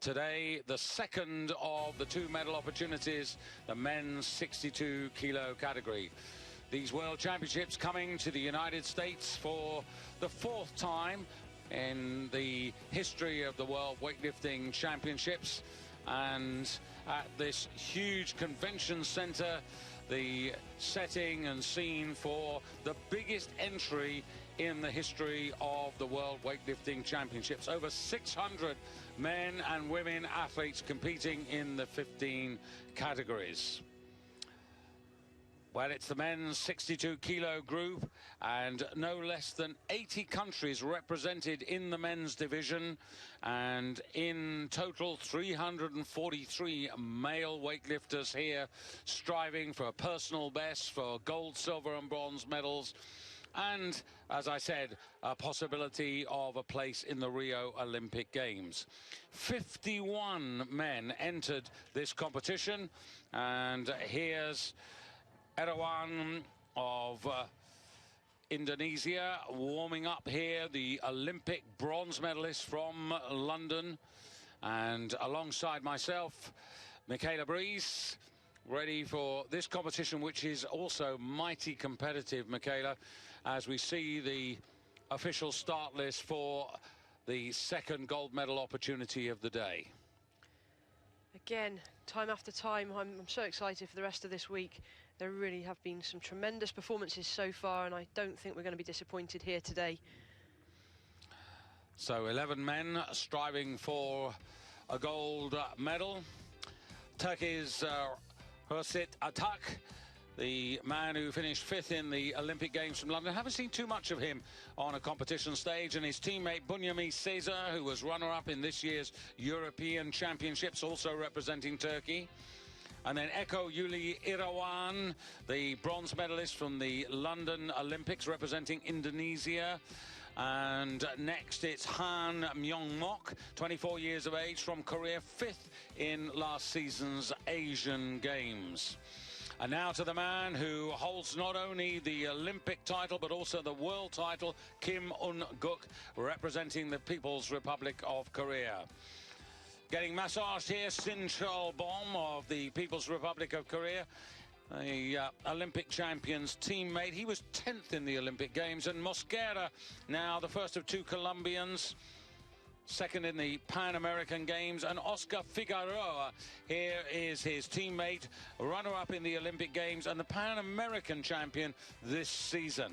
today, the second of the two medal opportunities, the men's 62 kilo category. These World Championships coming to the United States for the fourth time in the history of the World Weightlifting Championships, and at this huge convention center, the setting and scene for the biggest entry in the history of the World Weightlifting Championships. Over 600 men and women athletes competing in the 15 categories. Well, it's the men's 62 kilo group, and no less than 80 countries represented in the men's division, and in total 343 male weightlifters here striving for personal bests, for gold, silver and bronze medals, and, as I said, a possibility of a place in the Rio Olympic Games. 51 men entered this competition, and here's Erawan of Indonesia warming up here, the Olympic bronze medalist from London, and alongside myself, Michaela Breeze, ready for this competition, which is also mighty competitive, Michaela, as we see the official start list for the second gold medal opportunity of the day. Again, time after time, I'm so excited for the rest of this week. There really have been some tremendous performances so far, and I don't think we're going to be disappointed here today. So 11 men striving for a gold medal. Turkey's Hursit Atak, the man who finished fifth in the Olympic Games from London. Haven't seen too much of him on a competition stage, and his teammate Bunyami Caesar, who was runner-up in this year's European Championships, also representing Turkey. And then Eko Yuli Irawan, the bronze medalist from the London Olympics, representing Indonesia. And next it's Han Myung-mok, 24 years of age, from Korea, fifth in last season's Asian Games. And now to the man who holds not only the Olympic title but also the world title, Kim Un-guk, representing the People's Republic of Korea. Getting massaged here, Sin Chol-bom of the People's Republic of Korea, the Olympic champion's teammate. He was 10th in the Olympic Games. And Mosquera, now the first of two Colombians, second in the Pan American Games. And Oscar Figueroa, here is his teammate, runner-up in the Olympic Games and the Pan American champion this season.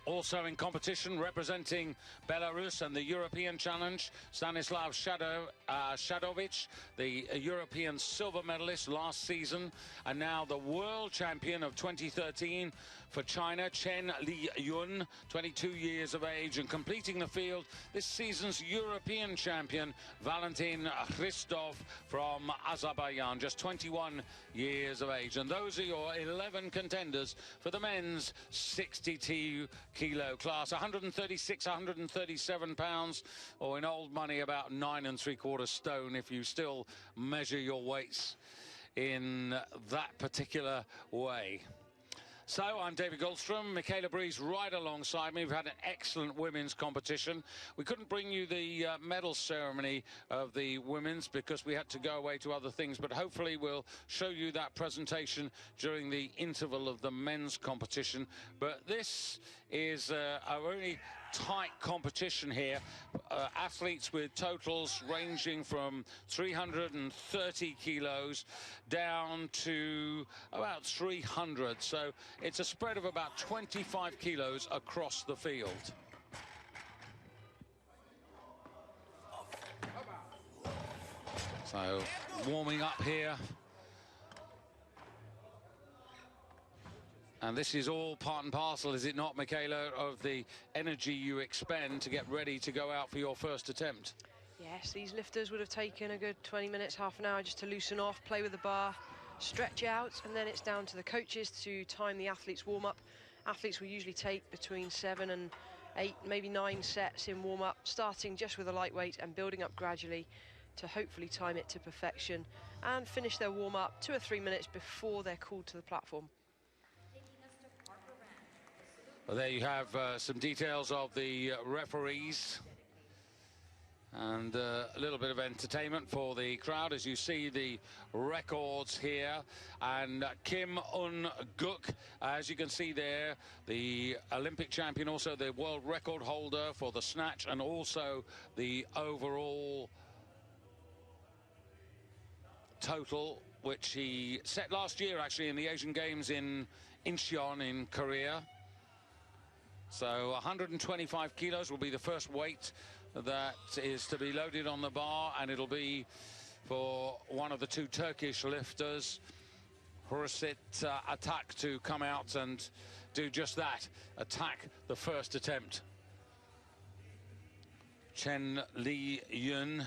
Also in competition, representing Belarus and the European Challenge, Stanislav Shadovic, the European silver medalist last season, and now the world champion of 2013 for China, Chen Li-yun, 22 years of age, and completing the field, this season's European champion, Valentin Hristov from Azerbaijan, just 21 years of age. And those are your 11 contenders for the men's 62 kilo class, 136, 137 pounds, or in old money about 9 3/4 stone if you still measure your weights in that particular way. So I'm David Goldstrom, Michaela Breeze right alongside me. We've had an excellent women's competition. We couldn't bring you the medal ceremony of the women's because we had to go away to other things, but hopefully we'll show you that presentation during the interval of the men's competition. But this is a really tight competition here. Athletes with totals ranging from 330 kilos down to about 300. So it's a spread of about 25 kilos across the field. So warming up here. And this is all part and parcel, is it not, Michaela, of the energy you expend to get ready to go out for your first attempt? Yes, these lifters would have taken a good 20 minutes, half an hour just to loosen off, play with the bar, stretch out, and then it's down to the coaches to time the athletes' warm-up. Athletes will usually take between 7 and 8, maybe 9 sets in warm-up, starting just with a lightweight and building up gradually to hopefully time it to perfection and finish their warm-up 2 or 3 minutes before they're called to the platform. Well, there you have some details of the referees. And a little bit of entertainment for the crowd as you see the records here. And Kim Un-guk, as you can see there, the Olympic champion, also the world record holder for the snatch, and also the overall total, which he set last year actually in the Asian Games in Incheon in Korea. So 125 kilos will be the first weight that is to be loaded on the bar, and it'll be for one of the two Turkish lifters, Hursit Atak, to come out and do just that, attack the first attempt. Chen Li Yun.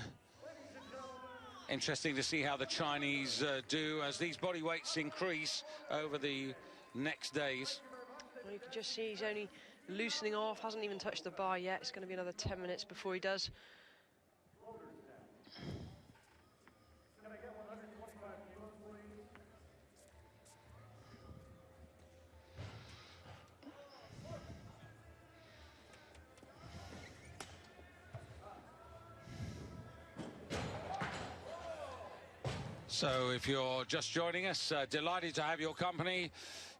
Interesting to see how the Chinese do as these body weights increase over the next days. Well, you can just see he's only loosening off, hasn't even touched the bar yet. It's going to be another 10 minutes before he does. So if you're just joining us, delighted to have your company.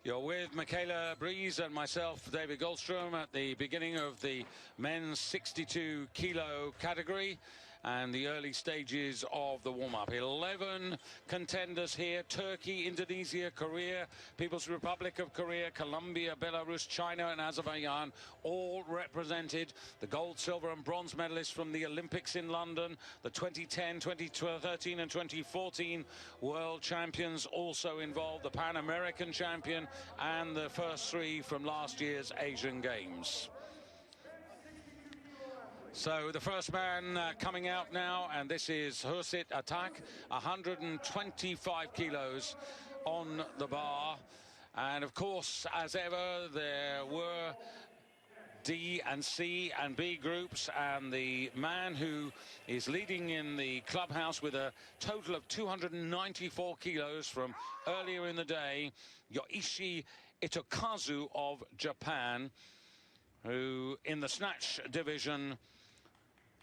You're with Michaela Breeze and myself, David Goldstrom, at the beginning of the men's 62 kilo category and the early stages of the warm-up. 11 contenders here: Turkey, Indonesia, Korea, People's Republic of Korea, Colombia, Belarus, China and Azerbaijan, all represented. The gold, silver and bronze medalists from the Olympics in London, the 2010, 2013 and 2014 world champions also involved, the Pan American champion and the first three from last year's Asian Games. So the first man coming out now, and this is Hursit Atak, 125 kilos on the bar. And of course, as ever, there were D and C and B groups, and the man who is leading in the clubhouse with a total of 294 kilos from earlier in the day, Yoichi Itokazu of Japan, who in the snatch division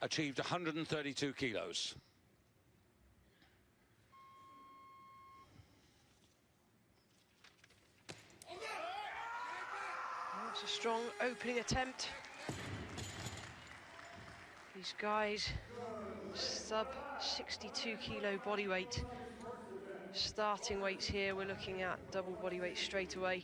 achieved 132 kilos. That's a strong opening attempt. These guys, sub 62 kilo body weight. Starting weights here, we're looking at double body weight straight away.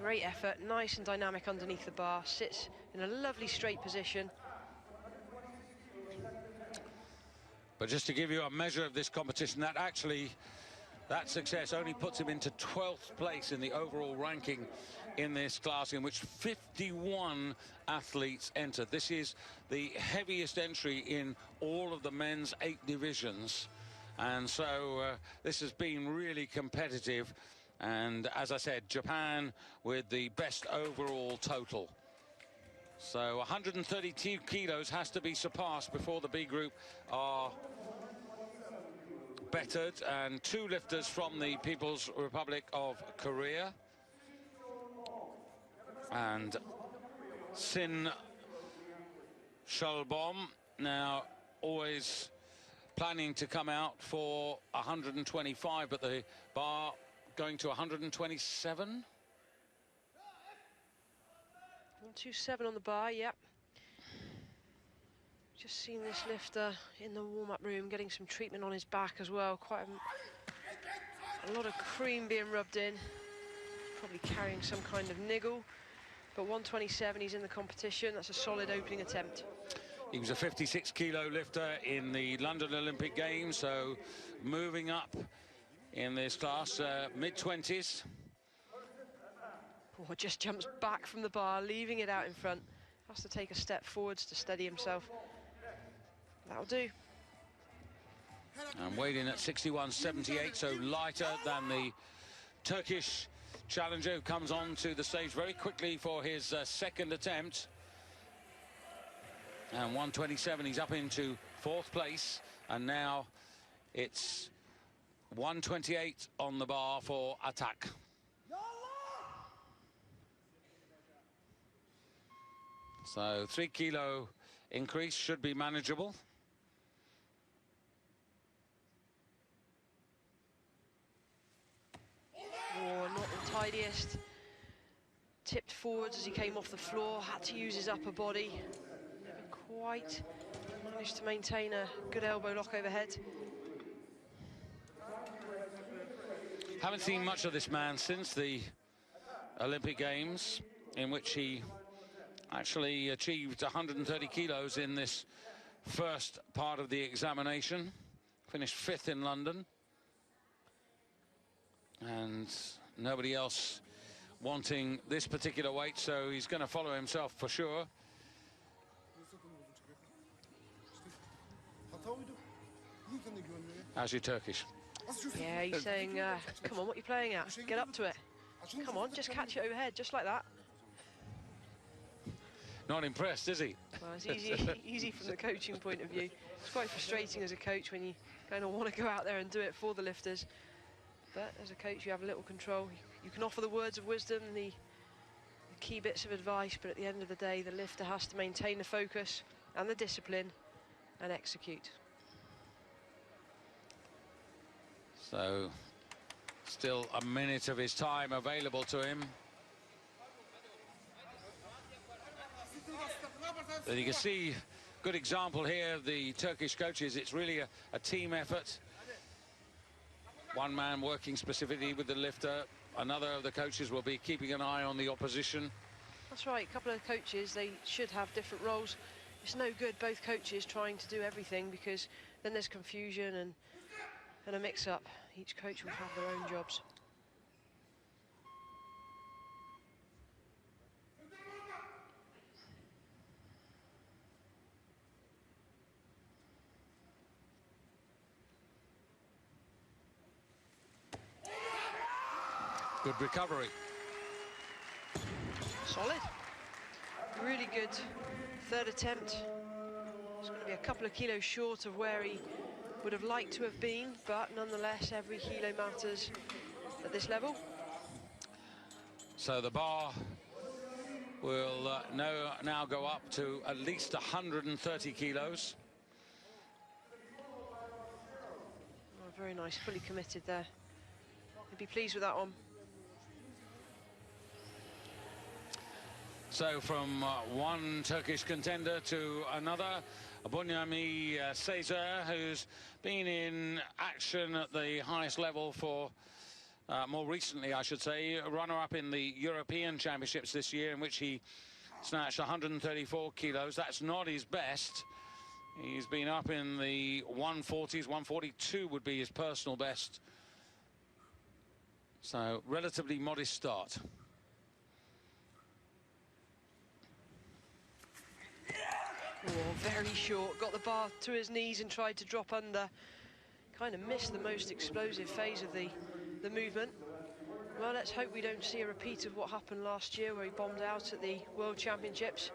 Great effort, nice and dynamic underneath the bar, sits in a lovely straight position. But just to give you a measure of this competition, that success only puts him into 12th place in the overall ranking in this class, in which 51 athletes entered. This is the heaviest entry in all of the men's 8 divisions. And so this has been really competitive. And as I said, Japan with the best overall total. So 132 kilos has to be surpassed before the B group are bettered. And 2 lifters from the People's Republic of Korea. And Sin Shalbom, now always planning to come out for 125, but the bar going to 127. 127 on the bar, yep. Just seen this lifter in the warm-up room getting some treatment on his back as well. Quite a lot of cream being rubbed in. Probably carrying some kind of niggle. But 127, he's in the competition. That's a solid opening attempt. He was a 56 kilo lifter in the London Olympic Games, so moving up in this class, mid-20s. Oh, just jumps back from the bar, leaving it out in front. Has to take a step forwards to steady himself. That'll do. And weighed in at 61.78, so lighter than the Turkish challenger, who comes on to the stage very quickly for his second attempt. And 127, he's up into 4th place, and now it's 128 on the bar for Atak. So 3 kilo increase should be manageable. Oh, not the tidiest. Tipped forwards as he came off the floor, had to use his upper body. Never quite managed to maintain a good elbow lock overhead. Haven't seen much of this man since the Olympic Games, in which he actually achieved 130 kilos in this first part of the examination. Finished 5th in London. And nobody else wanting this particular weight, so he's going to follow himself for sure. How's your Turkish? Yeah, he's saying, come on, what are you playing at? Get up to it. Come on, just catch it overhead, just like that. Not impressed, is he? Well, it's easy from the coaching point of view. It's quite frustrating as a coach when you kind of want to go out there and do it for the lifters. But as a coach, you have a little control. You can offer the words of wisdom, the key bits of advice, but at the end of the day, the lifter has to maintain the focus and the discipline and execute. So, still a minute of his time available to him. And you can see, good example here of the Turkish coaches. It's really a team effort. One man working specifically with the lifter. Another of the coaches will be keeping an eye on the opposition. That's right, a couple of coaches, they should have different roles. It's no good both coaches trying to do everything, because then there's confusion and a mix-up. Each coach will have their own jobs. Good recovery. Solid. Really good third attempt. It's going to be a couple of kilos short of where he would have liked to have been, but nonetheless, every kilo matters at this level. So the bar will now go up to at least 130 kilos. Oh, very nice, fully committed there. He'd be pleased with that one. So from one Turkish contender to another, Bunyami Sezer, who's been in action at the highest level for more recently, I should say, runner-up in the European Championships this year, in which he snatched 134 kilos. That's not his best. He's been up in the 140s. 142 would be his personal best. So relatively modest start. Oh, very short, got the bar to his knees and tried to drop under. Kind of missed the most explosive phase of the movement. Well, let's hope we don't see a repeat of what happened last year, where he bombed out at the World Championships.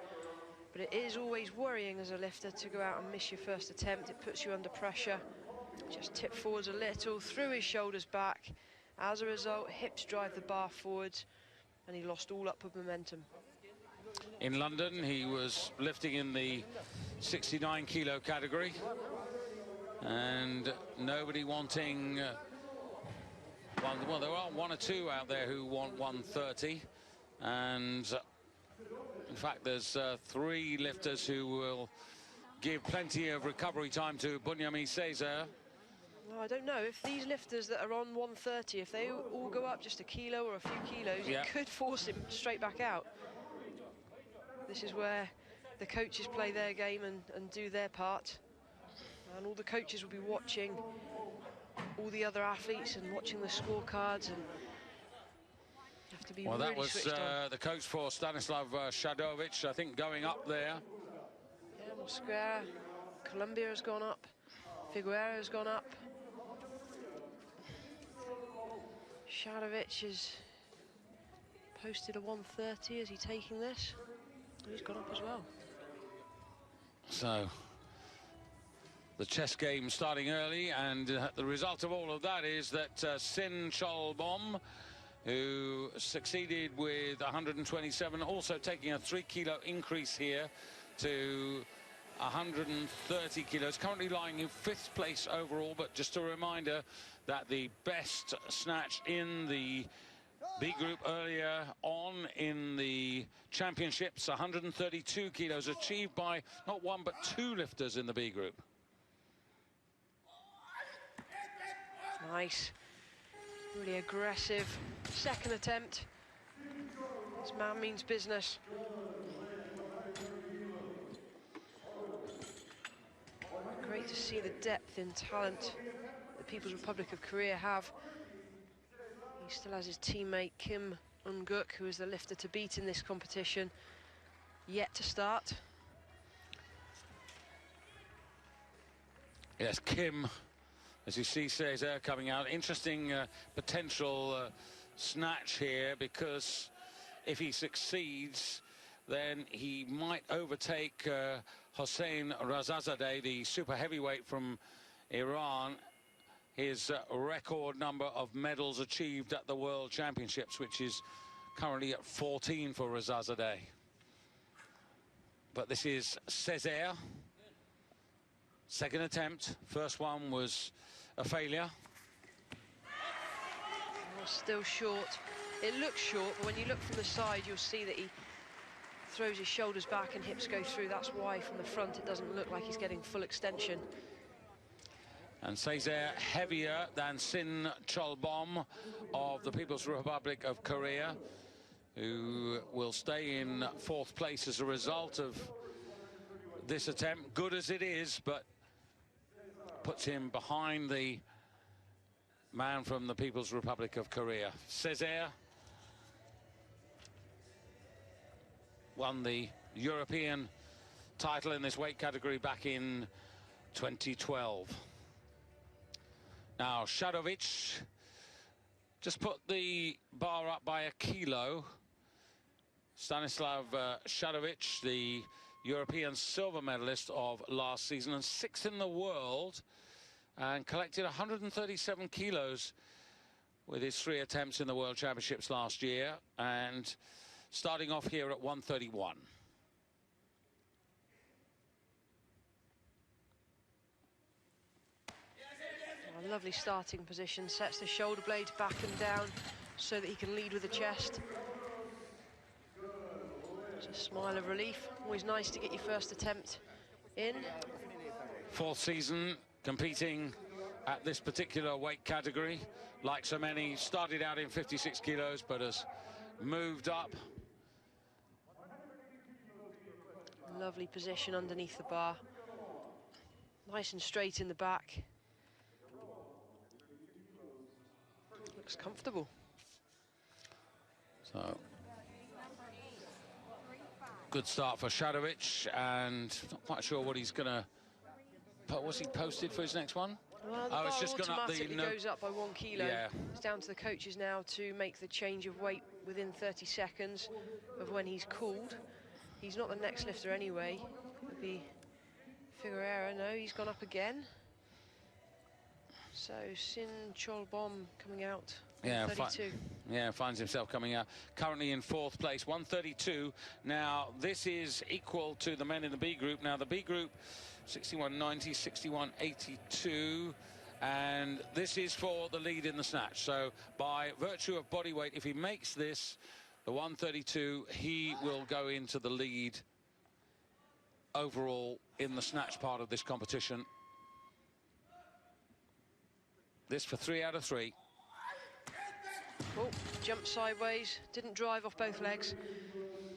But it is always worrying as a lifter to go out and miss your first attempt. It puts you under pressure. Just tip forwards a little, threw his shoulders back. As a result, hips drive the bar forwards, and he lost all upward momentum. In London, he was lifting in the 69 kilo category, and nobody wanting well, there are one or two out there who want 130, and in fact there's 3 lifters who will give plenty of recovery time to Bunyami Sezer. Well, I don't know if these lifters that are on 130, if they all go up just a kilo or a few kilos, it could force him straight back out. This is where the coaches play their game and do their part. And all the coaches will be watching all the other athletes and watching the scorecards, and have to be well, really that was the coach for Stanislav Shadovic, I think, going up there. Yeah, Mosquera, Colombian has gone up, Figueroa has gone up. Shadovic has posted a 130. Is he taking this? He's gone up as well. So the chess game starting early, and the result of all of that is that Sin Cholbom, who succeeded with 127, also taking a 3-kilo increase here to 130 kilos, currently lying in 5th place overall. But just a reminder that the best snatch in the B group earlier on in the championships, 132 kilos, achieved by not one but 2 lifters in the B group. Nice, really aggressive second attempt. This man means business. Great to see the depth in talent the People's Republic of Korea have. He still has his teammate Kim Un-guk, who is the lifter to beat in this competition, yet to start. Yes, Kim, as you see, Césaire coming out. Interesting potential snatch here, because if he succeeds, then he might overtake Hossein Razazadeh, the super heavyweight from Iran, his record number of medals achieved at the World Championships, which is currently at 14 for Razazadeh. But this is Césaire. Second attempt. First one was a failure. Oh, still short. It looks short, but when you look from the side, you'll see that he throws his shoulders back and hips go through. That's why from the front it doesn't look like he's getting full extension. And Césaire heavier than Sin Cholbom of the People's Republic of Korea, who will stay in 4th place as a result of this attempt, good as it is, but puts him behind the man from the People's Republic of Korea. Césaire won the European title in this weight category back in 2012. Now, Shadovic just put the bar up by 1 kilo. Stanislav Shadovic, the European silver medalist of last season and 6th in the world, and collected 137 kilos with his 3 attempts in the World Championships last year, and starting off here at 131. Oh, lovely starting position, sets the shoulder blades back and down so that he can lead with the chest. It's a smile of relief. Always nice to get your first attempt in. 4th season competing at this particular weight category. Like so many, started out in 56 kilos, but has moved up. Lovely position underneath the bar. Nice and straight in the back. Looks comfortable. So, good start for Shadovic, and not quite sure what he's going to... What's he posted for his next one? Well, the bar it's just automatically goes up by 1 kilo. Yeah. It's down to the coaches now to make the change of weight within 30 seconds of when he's called. He's not the next lifter anyway. It'll be Figueroa. No, he's gone up again. So Sin Cholbom coming out. Yeah, 32. Finds himself coming out. Currently in 4th place, 132. Now, this is equal to the men in the B group. Now, the B group, 61.90, 61.82. And this is for the lead in the snatch. So, by virtue of body weight, if he makes this, the 132, he will go into the lead overall in the snatch part of this competition. This for 3 out of 3. Oh, jumped sideways, didn't drive off both legs.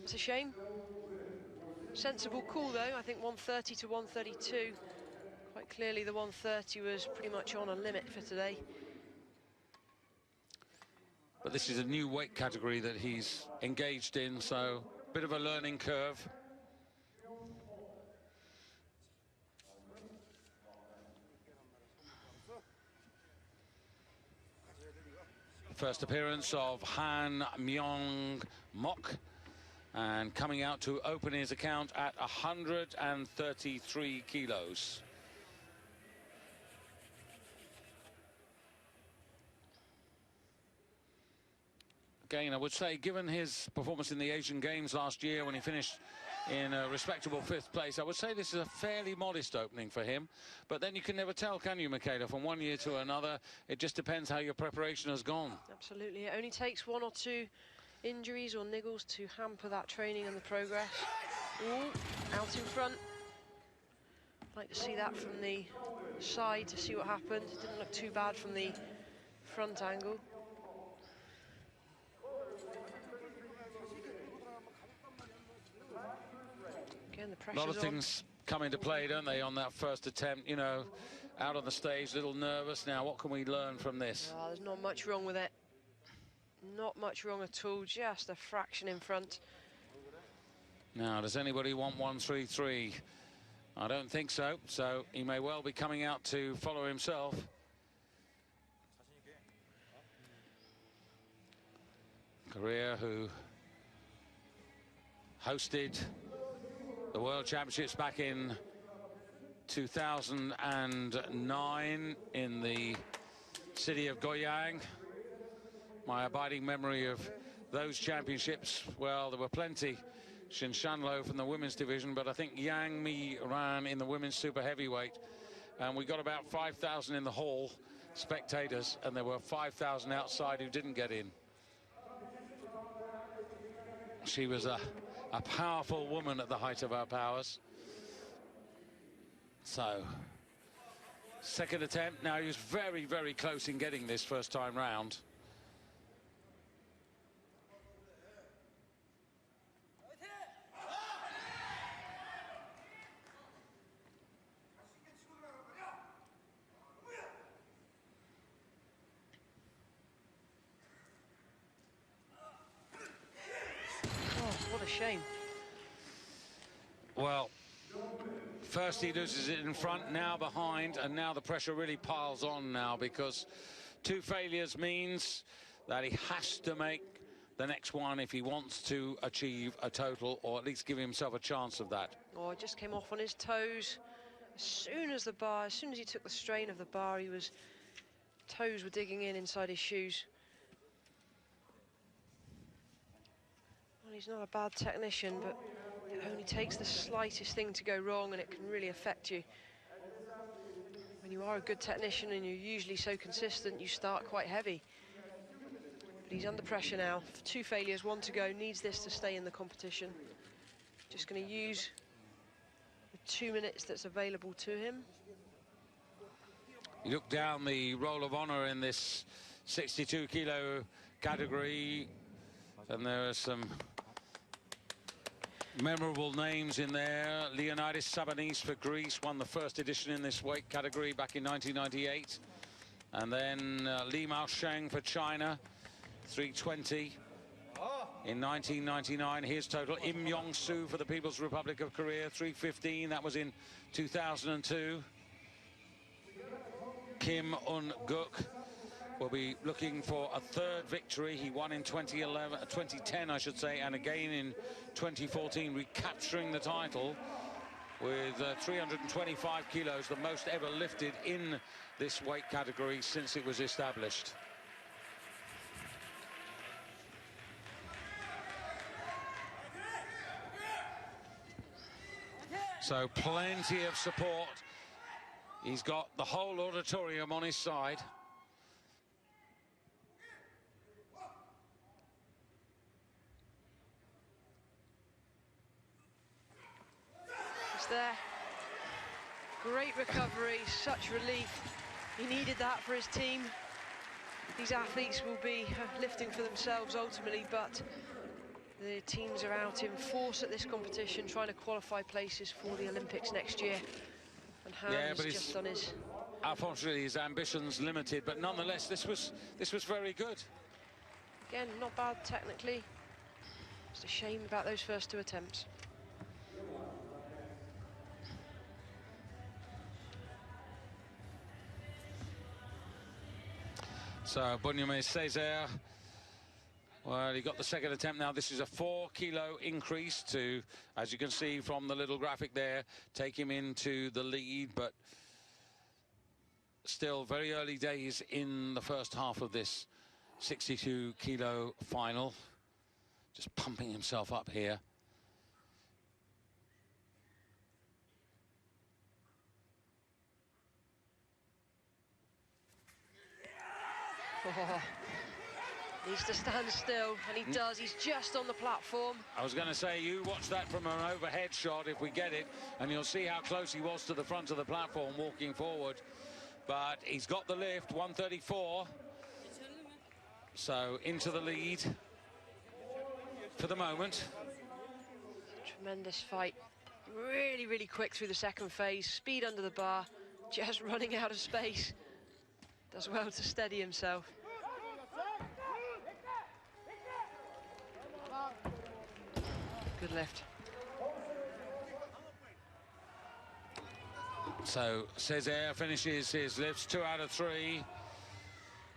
It's a shame. Sensible call though, I think 130 to 132. Quite clearly the 130 was pretty much on a limit for today. But this is a new weight category that he's engaged in, so a bit of a learning curve. First appearance of Han Myung-mok, and coming out to open his account at 133 kilos. again, I would say, given his performance in the Asian Games last year when he finished in a respectable 5th place, I would say this is a fairly modest opening for him. But then you can never tell, can you, Michaela? From one year to another, it just depends how your preparation has gone. Absolutely. It only takes 1 or 2 injuries or niggles to hamper that training and the progress. Ooh, out in front. Like to see that from the side to see what happened. It didn't look too bad from the front angle. Again, the pressure's A lot of things come into play, don't they, on that first attempt? You know, out on the stage, a little nervous. Now, what can we learn from this? Oh, there's not much wrong with it. Not much wrong at all, just a fraction in front. Now, does anybody want 1-3-3? I don't think so, so he may well be coming out to follow himself. Korea, who hosted the World Championships back in 2009 in the city of Goyang. My abiding memory of those championships, well, there were plenty. Shinshanlo from the women's division, but I think Yang Mi ran in the women's super heavyweight, and we got about 5,000 in the hall, spectators, and there were 5,000 outside who didn't get in. She was a powerful woman at the height of her powers. So, second attempt. Now, he was very, very close in getting this first time round. Shame. Well, first he loses it in front, now behind, and now the pressure really piles on now, because 2 failures means that he has to make the next one if he wants to achieve a total, or at least give himself a chance of that. Oh, it just came off on his toes. As soon as he took the strain of the bar, toes were digging inside his shoes. Well, he's not a bad technician, but it only takes the slightest thing to go wrong and it can really affect you. When you are a good technician and you're usually so consistent, you start quite heavy. But he's under pressure now. 2 failures, 1 to go, needs this to stay in the competition. Just going to use the 2 minutes that's available to him. You look down the roll of honor in this 62 kilo category, and there are some memorable names in there. Leonidas Sabonis for Greece won the first edition in this weight category back in 1998. And then Li Maosheng for China, 320 in 1999. His total. Im Yong-soo for the People's Republic of Korea, 315. That was in 2002. Kim Un-guk will be looking for a 3rd victory. He won in 2010, I should say, and again in 2014, recapturing the title with 325 kilos, the most ever lifted in this weight category since it was established. So plenty of support. He's got the whole auditorium on his side. There, great recovery, such relief. He needed that for his team. These athletes will be lifting for themselves ultimately, but the teams are out in force at this competition, trying to qualify places for the Olympics next year. And Hans just on his... Unfortunately, his ambition's limited, but nonetheless, this was very good. Again, not bad technically. Just a shame about those first 2 attempts. So Bunyame Césaire, well, he got the 2nd attempt now. This is a 4 kilo increase to, as you can see from the little graphic there, take him into the lead, but still very early days in the first half of this 62-kilo final. Just pumping himself up here. Oh, needs to stand still, and he does. He's just on the platform. I was going to say, you watch that from an overhead shot if we get it, and you'll see how close he was to the front of the platform walking forward. But he's got the lift, 134. So into the lead for the moment. Tremendous fight. Really, really quick through the second phase. Speed under the bar, just running out of space. Does well to steady himself. Good lift. So Césaire finishes his lifts 2 out of 3.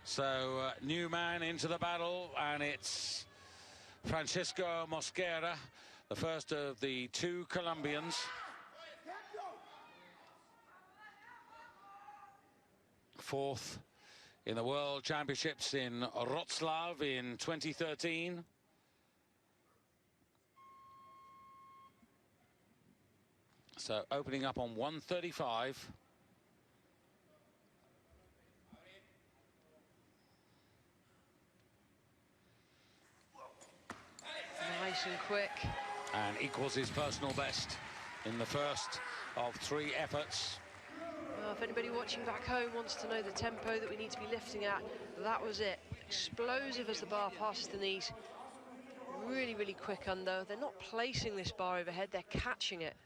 So new man into the battle, and it's Francisco Mosquera, the first of the 2 Colombians. Fourth in the World Championships in Wrocław in 2013. So opening up on 135. Nice and quick. And equals his personal best in the first of 3 efforts. Well, if anybody watching back home wants to know the tempo that we need to be lifting at, that was it. Explosive as the bar passes the knees. Really, really quick under. They're not placing this bar overhead, they're catching it.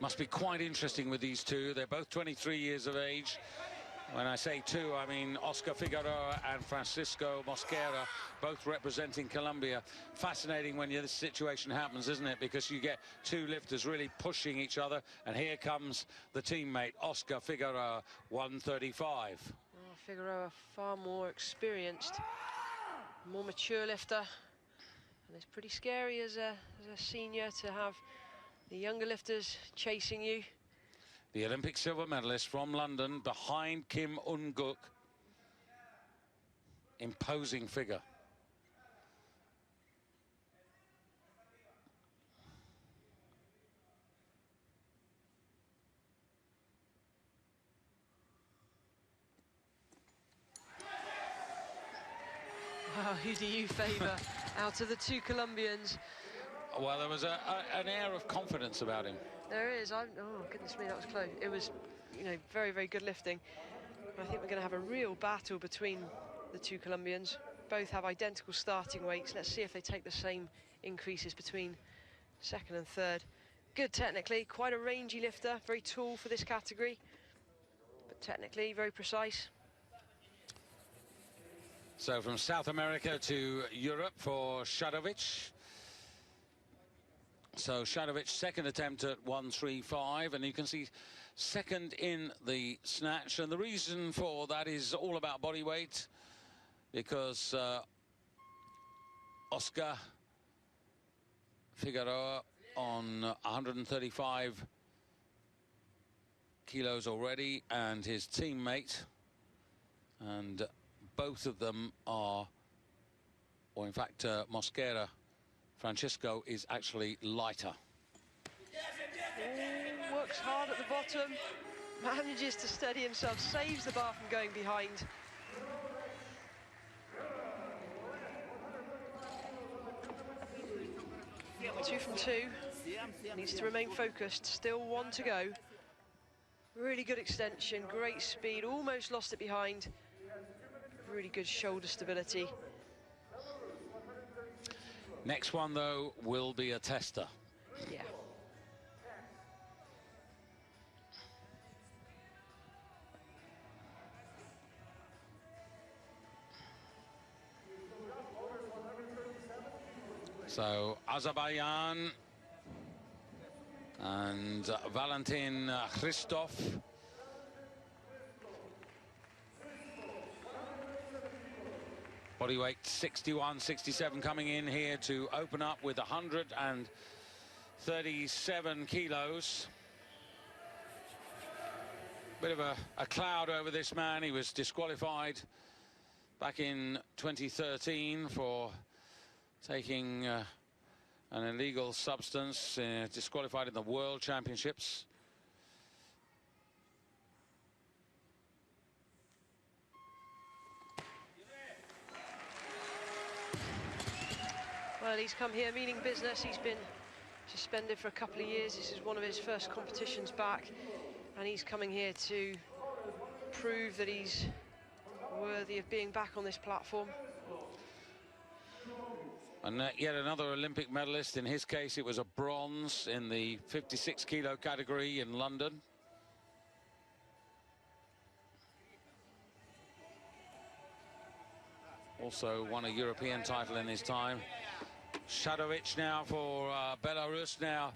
Must be quite interesting with these 2. They're both 23 years of age. When I say 2, I mean Oscar Figueroa and Francisco Mosquera, both representing Colombia. Fascinating when this situation happens, isn't it? Because you get 2 lifters really pushing each other, and here comes the teammate, Oscar Figueroa, 135. Oh, Figueroa far more experienced, more mature lifter, and it's pretty scary as a senior to have the younger lifters chasing you. The Olympic silver medalist from London, behind Kim Un-guk. Imposing figure. Wow, who do you favour out of the 2 Colombians? Well, there was an air of confidence about him. There is. Oh, goodness me, that was close. It was, you know, very, very good lifting. I think we're going to have a real battle between the 2 Colombians. Both have identical starting weights. Let's see if they take the same increases between second and third. Good technically, quite a rangy lifter, very tall for this category, but technically very precise. So from South America to Europe for Shadovic. So Shadovic, second attempt at 135, and you can see second in the snatch. And the reason for that is all about body weight, because Oscar Figueroa on 135 kilos already, and his teammate, and both of them are, or in fact Mosquera, Francisco, is actually lighter. Ooh, works hard at the bottom, manages to steady himself, saves the bar from going behind. Two from 2, needs to remain focused, still 1 to go. Really good extension, great speed, almost lost it behind. Really good shoulder stability. Next one, though, will be a tester. Yeah. So Azerbaijan and Valentin Christoph. Body weight 61, 67 coming in here to open up with 137 kilos. Bit of a cloud over this man. He was disqualified back in 2013 for taking an illegal substance, disqualified in the World Championships. Well, he's come here meaning business. He's been suspended for a couple of years. This is one of his first competitions back, and he's coming here to prove that he's worthy of being back on this platform. And yet another Olympic medalist. In his case, it was a bronze in the 56 kilo category in London. Also won a European title in his time. Shadovic now for Belarus. Now,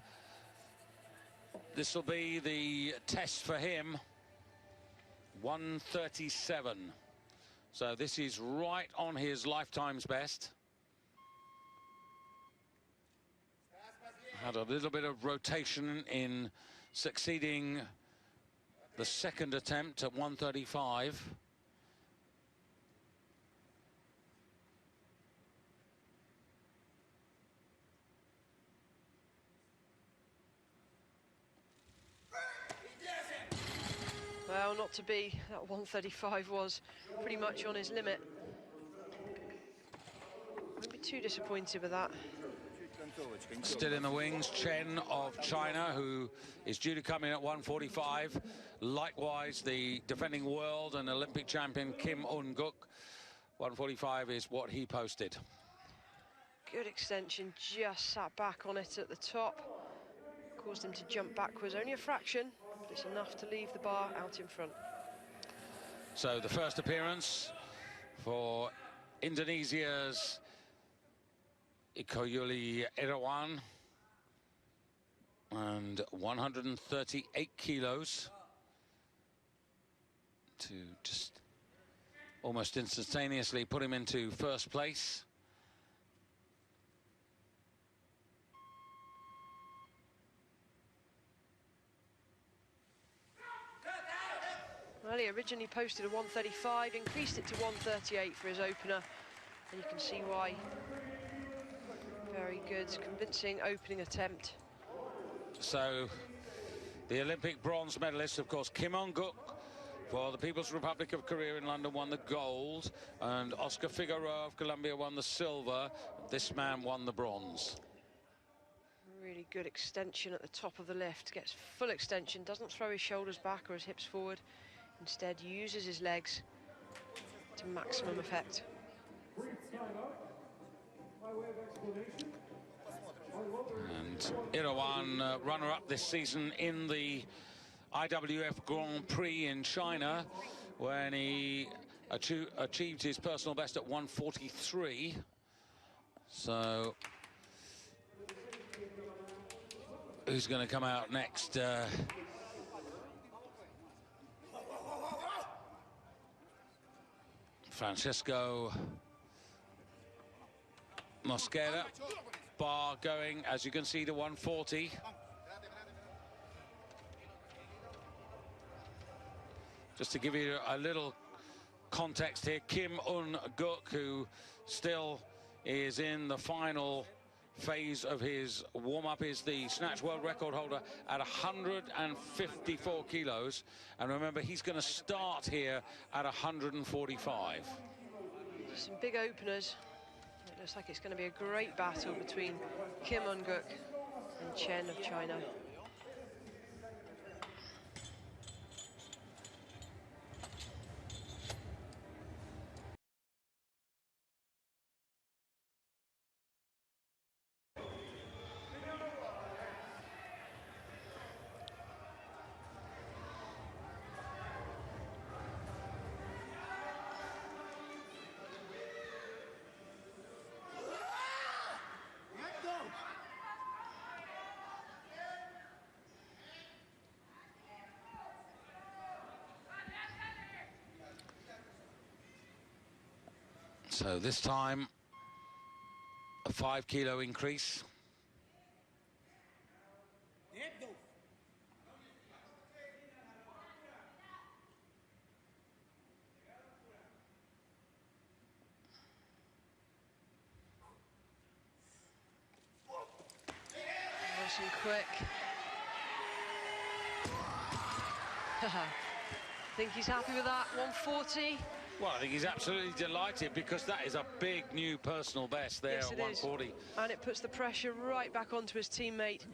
this will be the test for him. 137. So this is right on his lifetime's best. Had a little bit of rotation in succeeding the second attempt at 135. Well, not to be. That 135 was pretty much on his limit. Wouldn't be too disappointed with that. Still in the wings, Chen of China, who is due to come in at 145. Likewise, the defending world and Olympic champion Kim Un-guk. 145 is what he posted. Good extension, just sat back on it at the top. Caused him to jump backwards, only a fraction, but it's enough to leave the bar out in front. So the first appearance for Indonesia's Ikoyuli Irawan, and 138 kilos to just almost instantaneously put him into first place. Well, he originally posted a 135, increased it to 138 for his opener, and you can see why. Very good, convincing opening attempt. So, the Olympic bronze medalist, of course, Kim Un-guk for the People's Republic of Korea in London won the gold, and Oscar Figueroa of Colombia won the silver. This man won the bronze. Really good extension at the top of the lift, gets full extension, doesn't throw his shoulders back or his hips forward, instead uses his legs to maximum effect. And Irawan, runner-up this season in the IWF Grand Prix in China, when he achieved his personal best at 143. So, who's going to come out next? Francisco Mosquera. Bar going, as you can see, to 140. Just to give you a little context here, Kim Un-guk, who still is in the final phase of his warm-up, is the snatch world record holder at 154 kilos. And remember, he's going to start here at 145. Some big openers. It looks like it's going to be a great battle between Kim Un-guk and Chen of China. So this time, a 5 kilo increase. nice and quick. Think he's happy with that, 140. Well, I think he's absolutely delighted because that is a big new personal best there Yes, at it 140. is. And it puts the pressure right back onto his teammate,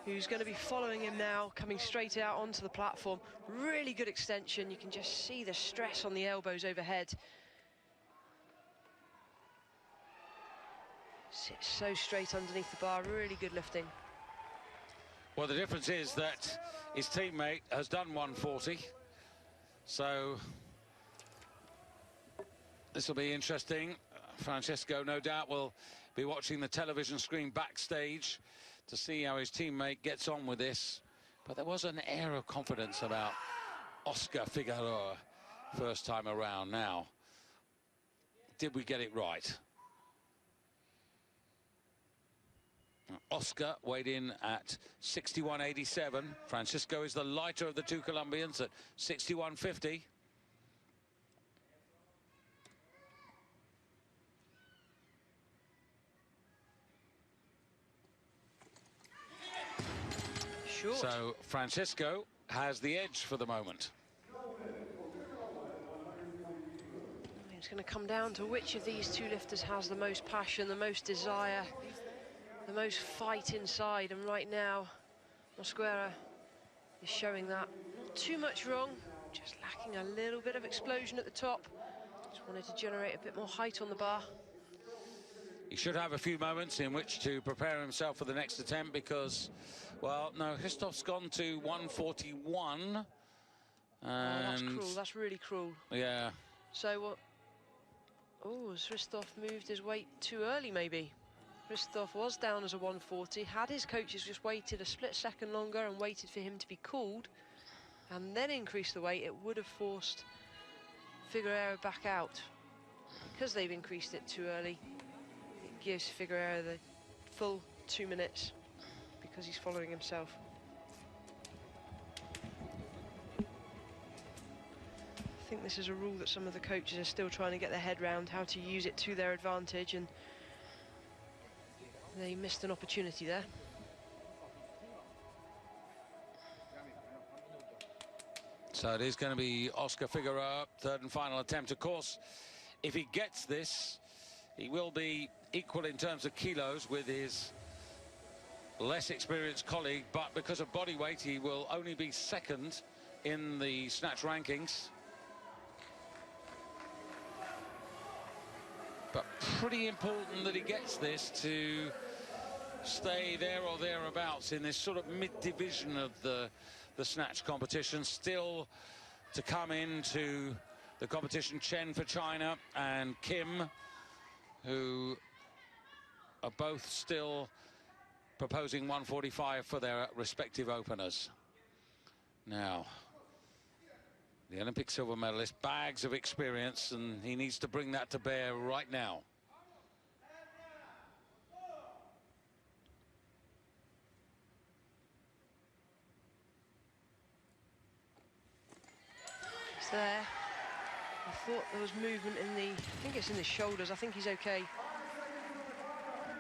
who's going to be following him now, coming straight out onto the platform. Really good extension. You can just see the stress on the elbows overhead. Sits so straight underneath the bar, really good lifting. Well, the difference is that his teammate has done 140. So this will be interesting. Francesco, no doubt, will be watching the television screen backstage to see how his teammate gets on with this. But there was an air of confidence about Oscar Figueroa first time around. Now, did we get it right? Oscar weighed in at 61.87. Francisco is the lighter of the two Colombians at 61.50. Short. So Francisco has the edge for the moment. It's going to come down to which of these two lifters has the most passion, the most desire, the most fight inside. And right now, Mosquera is showing that. Not too much wrong, just lacking a little bit of explosion at the top. Just wanted to generate a bit more height on the bar. He should have a few moments in which to prepare himself for the next attempt because, well, no, Christoph's gone to 141. Oh, that's cruel, that's really cruel. Yeah. So what? Oh, has Christoph moved his weight too early, maybe? Christoph was down as a 140, had his coaches just waited a split second longer and waited for him to be cooled, and then increased the weight, it would have forced Figueroa back out. Because they've increased it too early, it gives Figueroa the full 2 minutes because he's following himself. I think this is a rule that some of the coaches are still trying to get their head around how to use it to their advantage, and they missed an opportunity there. So it is going to be Oscar Figueroa, third and final attempt. Of course, if he gets this, he will be equal in terms of kilos with his less experienced colleague, but because of body weight, he will only be second in the snatch rankings. But pretty important that he gets this to stay there or thereabouts in this sort of mid-division of the snatch competition. Still to come into the competition, Chen for China and Kim, who are both still proposing 145 for their respective openers. Now, the Olympic silver medalist, bags of experience, and he needs to bring that to bear right now. It's there. I thought there was movement in the, I think it's in the shoulders. I think he's okay.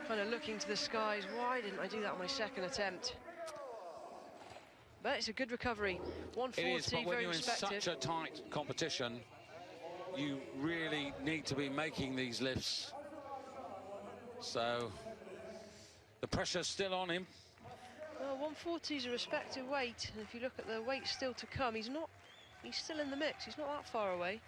Kind of looking to the skies. Why didn't I do that on my second attempt? But it's a good recovery. 140, it is, but when very you're respective. in such a tight competition, you really need to be making these lifts. So the pressure's still on him. Well, 140 is a respective weight, and if you look at the weight still to come, he's still in the mix. He's not that far away.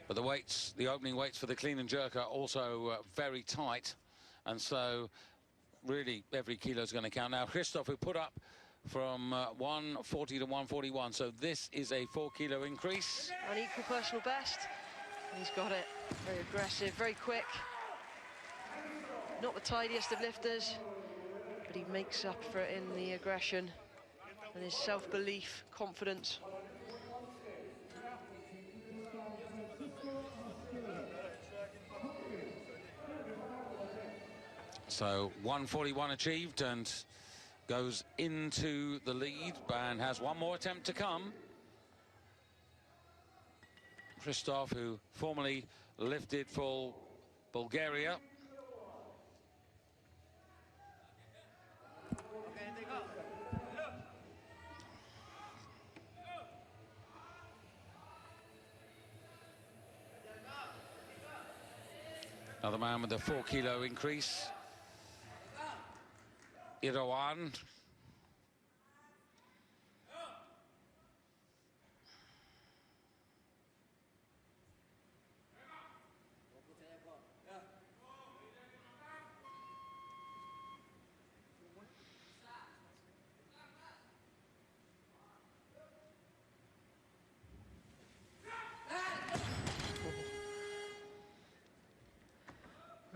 But the weights, the opening weights for the clean and jerk are also very tight, and so really every kilo is going to count. Now, Christoph, who put up from 140 to 141, so this is a 4 kilo increase. An equal personal best, and he's got it. Very aggressive, very quick. Not the tidiest of lifters, but he makes up for it in the aggression and his self-belief, confidence. So 141 achieved and goes into the lead and has one more attempt to come. Christoph, who formerly lifted for Bulgaria. Another man with a 4-kilo increase, Irawan.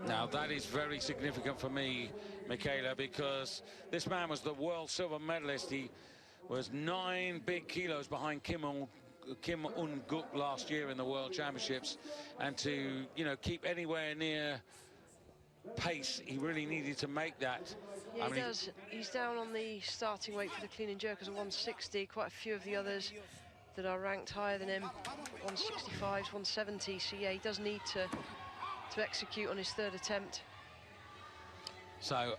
Now that is very significant for me, Michaela, because this man was the world silver medalist. He was 9 big kilos behind Kim Un-guk last year in the World Championships, and to, you know, keep anywhere near pace, he really needed to make that. Yeah, he does. He's down on the starting weight for the clean and jerkers of 160. Quite a few of the others that are ranked higher than him, 165s, 170. So yeah, he does need to execute on his 3rd attempt. So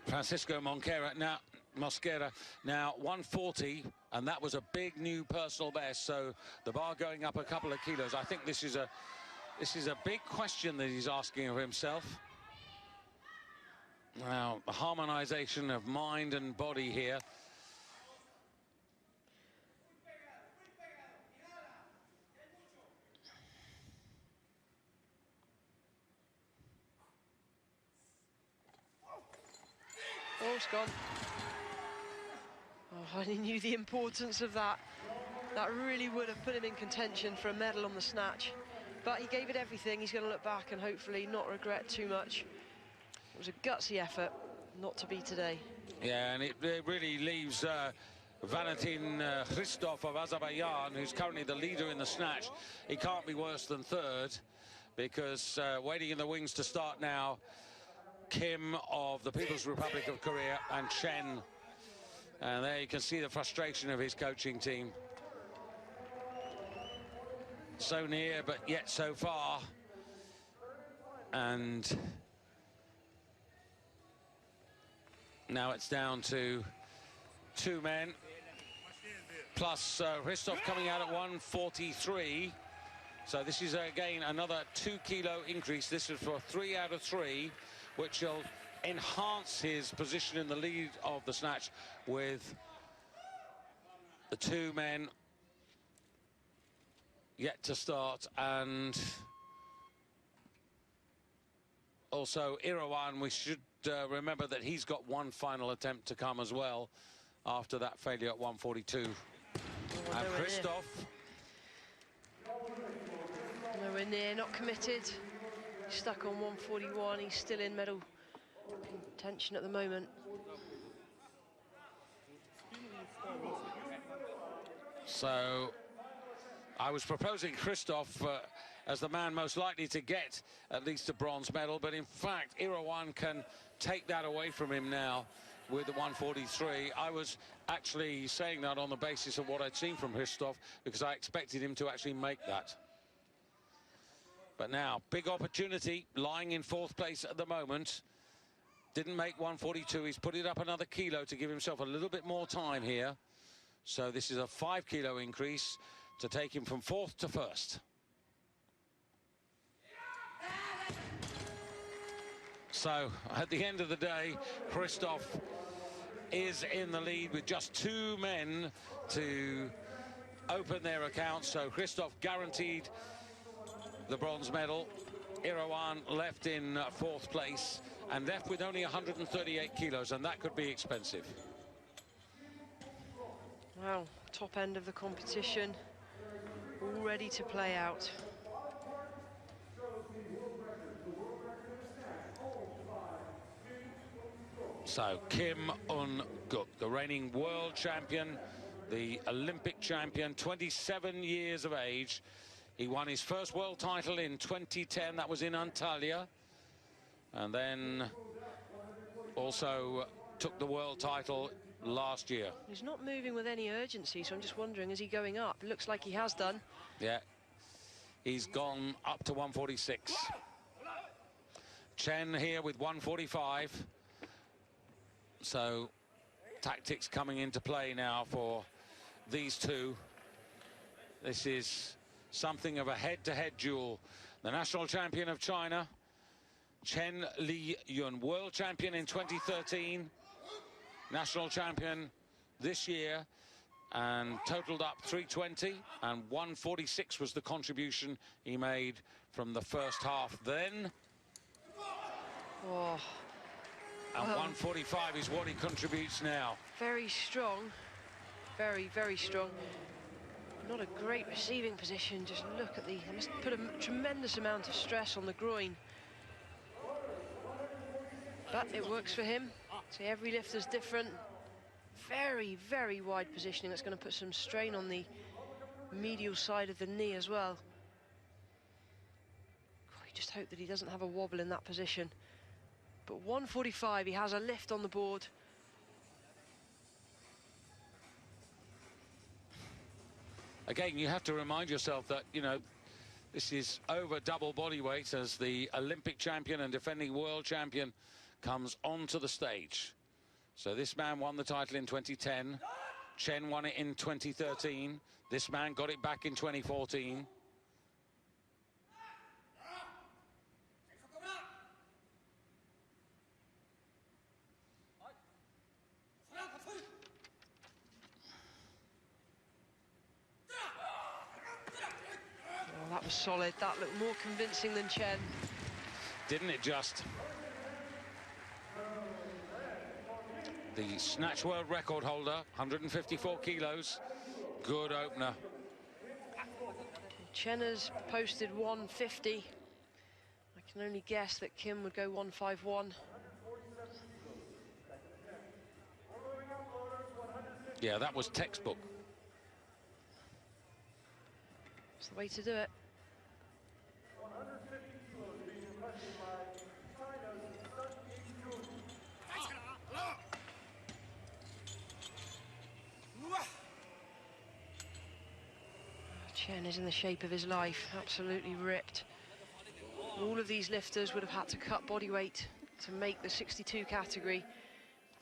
Francisco Mosquera now 140, and that was a big new personal best. So the bar going up a couple of kilos. I think this is a big question that he's asking of himself. Now, the harmonization of mind and body here. Oh, it's gone. Oh, and he knew the importance of that. That really would have put him in contention for a medal on the snatch. But he gave it everything. He's going to look back and hopefully not regret too much. It was a gutsy effort, not to be today. Yeah, and it really leaves Valentin Christoph of Azerbaijan, who's currently the leader in the snatch. He can't be worse than 3rd, because waiting in the wings to start now, Kim of the People's Republic of Korea and Chen. And there you can see the frustration of his coaching team. So near, but yet so far. And now it's down to 2 men, plus Christoph coming out at 143. So this is, again, another 2-kilo increase. This is for 3 out of 3. Which will enhance his position in the lead of the snatch, with the 2 men yet to start. And also Irawan, we should remember that he's got 1 final attempt to come as well after that failure at 142. Oh, and Christoph, nowhere near, not committed. He's stuck on 141. He's still in medal contention at the moment. So I was proposing Christoph as the man most likely to get at least a bronze medal, but in fact Irawan can take that away from him now with the 143. I was actually saying that on the basis of what I'd seen from Christoph, because I expected him to actually make that. But now, big opportunity, lying in 4th place at the moment. Didn't make 142. He's put it up another kilo to give himself a little bit more time here. So this is a 5-kilo increase to take him from 4th to 1st. So at the end of the day, Christoph is in the lead with just 2 men to open their accounts. So Christoph guaranteed the bronze medal. Irawan left in 4th place and left with only 138 kilos, and that could be expensive. Wow, top end of the competition, all ready to play out. So Kim Un-guk, the reigning world champion, the Olympic champion, 27 years of age. He won his first world title in 2010, that was in Antalya. And then also took the world title last year. He's not moving with any urgency, so I'm just wondering, is he going up? It looks like he has done. Yeah, he's gone up to 146. Chen here with 145. So tactics coming into play now for these two. This is something of a head-to-head duel. The national champion of China, Chen Li-yun, world champion in 2013, national champion this year, and totaled up 320, and 146 was the contribution he made from the first half then. Oh. And 145 is what he contributes now. Very strong, very, very strong. Not a great receiving position. Just look at he must put a tremendous amount of stress on the groin. But it works for him. See, every lifter's different. Very, very wide positioning. That's going to put some strain on the medial side of the knee as well. God, you just hope that he doesn't have a wobble in that position. But 145, he has a lift on the board. Again, you have to remind yourself that, you know, this is over double body weight as the Olympic champion and defending world champion comes onto the stage. So this man won the title in 2010. Chen won it in 2013. This man got it back in 2014. That was solid. That looked more convincing than Chen. Didn't it just? The snatch world record holder, 154 kilos. Good opener. Chen has posted 150. I can only guess that Kim would go 151. Yeah, that was textbook. It's the way to do it. Chen is in the shape of his life, absolutely ripped. All of these lifters would have had to cut body weight to make the 62 category.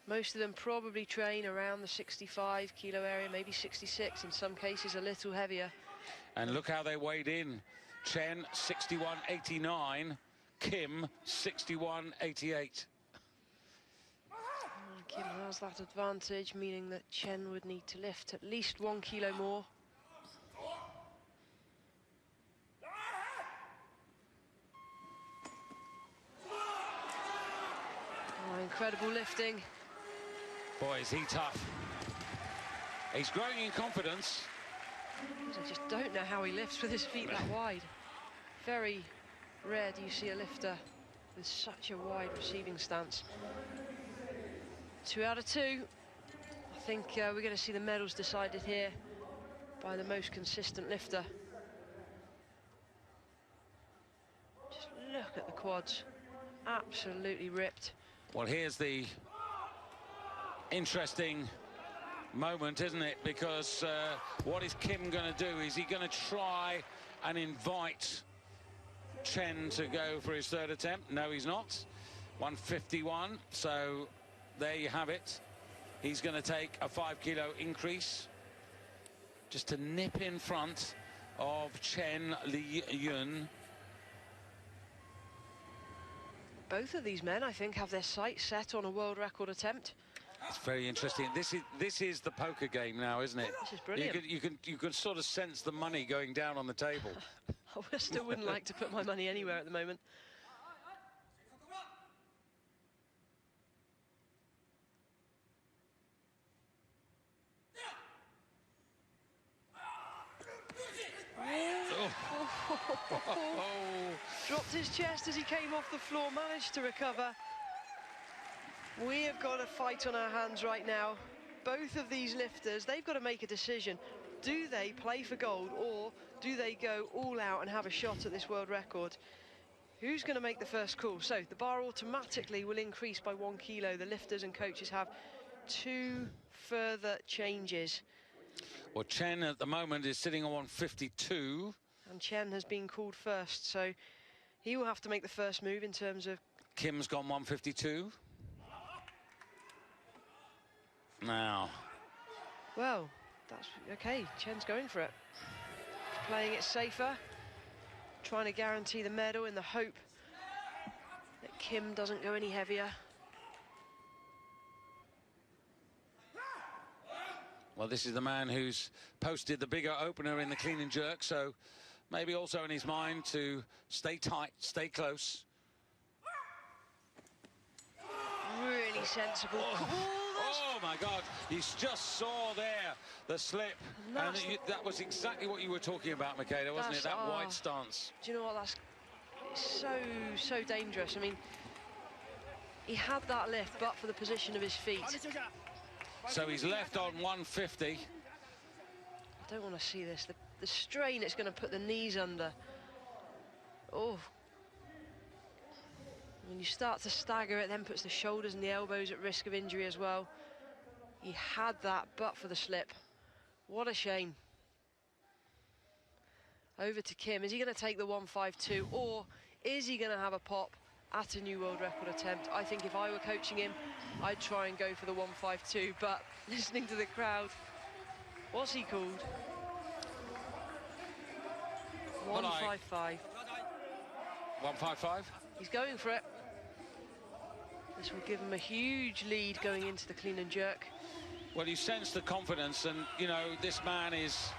Most of them probably train around the 65 kilo area, maybe 66, in some cases a little heavier. And look how they weighed in. Chen, 61.89. Kim, 61.88. Kim has that advantage, meaning that Chen would need to lift at least 1 kilo more. Oh, incredible lifting. Boy, is he tough. He's growing in confidence. I just don't know how he lifts with his feet that wide. Very rare do you see a lifter with such a wide receiving stance. 2 out of 2. I think we're going to see the medals decided here by the most consistent lifter. Just look at the quads. Absolutely ripped. Well, here's the interesting moment, isn't it? Because what is Kim going to do? Is he going to try and invite Chen to go for his third attempt? No, he's not. 151, so there you have it. He's going to take a 5 kilo increase just to nip in front of Chen Li-yun. Both of these men, I think, have their sights set on a world record attempt. It's very interesting. This is the poker game now, isn't it? This is brilliant. You can sort of sense the money going down on the table. I still wouldn't like to put my money anywhere at the moment. Dropped his chest as he came off the floor, managed to recover. We have got a fight on our hands right now. Both of these lifters, they've got to make a decision. Do they play for gold, or do they go all out and have a shot at this world record? Who's going to make the first call? So the bar automatically will increase by 1 kilo. The lifters and coaches have 2 further changes. Well, Chen at the moment is sitting on 152. And Chen has been called first, so he will have to make the first move in terms of... Kim's gone 152. Now. Well, that's okay. Chen's going for it. Playing it safer. Trying to guarantee the medal in the hope that Kim doesn't go any heavier. Well, this is the man who's posted the bigger opener in the clean and jerk, so maybe also in his mind to stay tight, stay close. Really sensible call. Oh my God, you just saw there the slip. And that was exactly what you were talking about, Michaela, wasn't it? That wide stance. Do you know what? That's so dangerous. I mean, he had that lift, but for the position of his feet. So he's left on 150. I don't want to see this. The strain it's going to put the knees under. Oh. When you start to stagger, it then puts the shoulders and the elbows at risk of injury as well. He had that, but for the slip. What a shame. Over to Kim. Is he going to take the 152, or is he going to have a pop at a new world record attempt? I think if I were coaching him, I'd try and go for the 152, but listening to the crowd, what's he called? 155. 155? He's going for it. This will give him a huge lead going into the clean and jerk. Well, you sense the confidence, and, you know, this man he's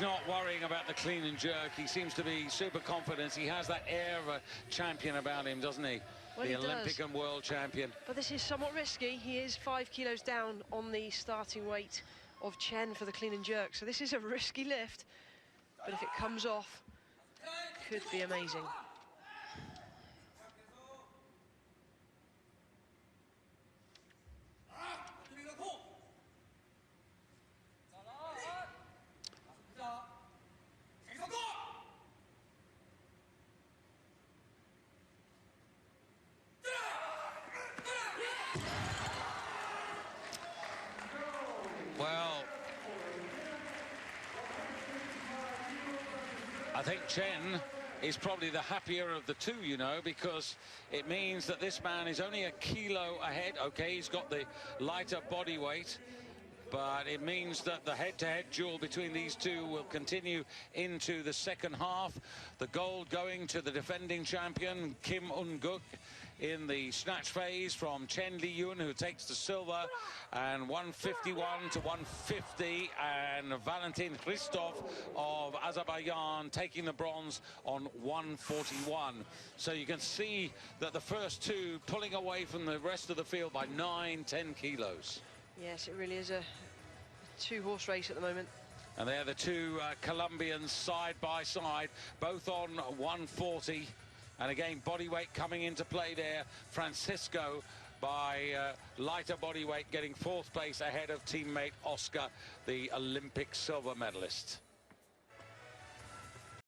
not worrying about the clean and jerk. He seems to be super confident. He has that air of a champion about him, doesn't he? Well, the Olympic and world champion. But this is somewhat risky. He is 5 kilos down on the starting weight of Chen for the clean and jerk. So this is a risky lift. But if it comes off, could be amazing. Well, I think Chen is probably the happier of the two, you know, because it means that this man is only a kilo ahead. Okay, he's got the lighter body weight, but it means that the head-to-head duel between these two will continue into the second half. The gold going to the defending champion, Kim Un-guk, in the snatch phase from Chen Li-yun, who takes the silver, and 151 to 150, and Valentin Hristov of Azerbaijan taking the bronze on 141. So you can see that the first two pulling away from the rest of the field by 9-10 kilos. Yes, it really is a two-horse race at the moment. And they're the two Colombians side by side, both on 140. And again, body weight coming into play there. Francisco, by lighter body weight, getting 4th place ahead of teammate Oscar, the Olympic silver medalist.